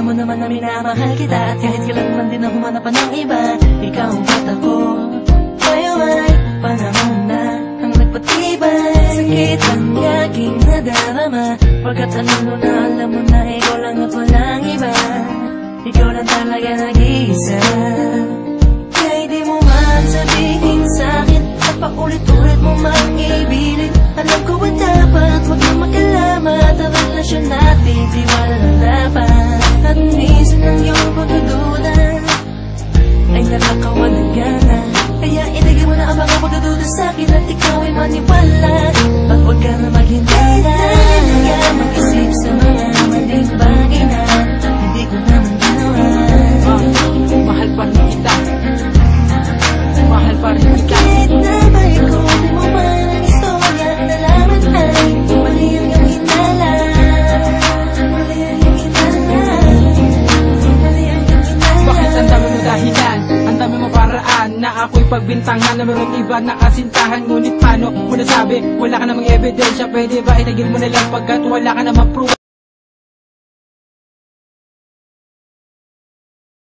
Alam mo naman na minamahal kita, at kahit kailan man din na humanap ng iba, ikaw ang ba't ako ngayon ay panahon na ang nagpatibay. Sakit ang aking nadarama, pagkat alam mo na ikaw lang at walang iba. Ikaw lang talaga nag-iisa. Kaya di mo man sabihin sa'kin at paulit-ulit mo mang ibilin. Alam ko ba dapat huwag na magkalamat, ang relasyon natin di malalapan. At minsan ang iyong pagdududa ay nakakawan ng gana. Kaya itigil mo na ang mga pagdududa sa'kin at ikaw ay maniwala. At huwag ka na maghintala, mag-isip sa mga maling bagay na hindi ko naman ginawa. Mahal pa rin kita, mahal pa rin kita. Kahit na ba ikaw di mo man ang istorya, nalaman ay mali ang iyong hinala. Mali ang iyong hinala, mali ang iyong hinala. Bakit ang dami mo dahilan, ang dami mo paraan na ako'y pagbintangan na meron iba na kasintahan? Ngunit paano mo nasabi, wala ka namang ebidensya? Pwede ba itagil mo na lang pagkat wala ka namang proof?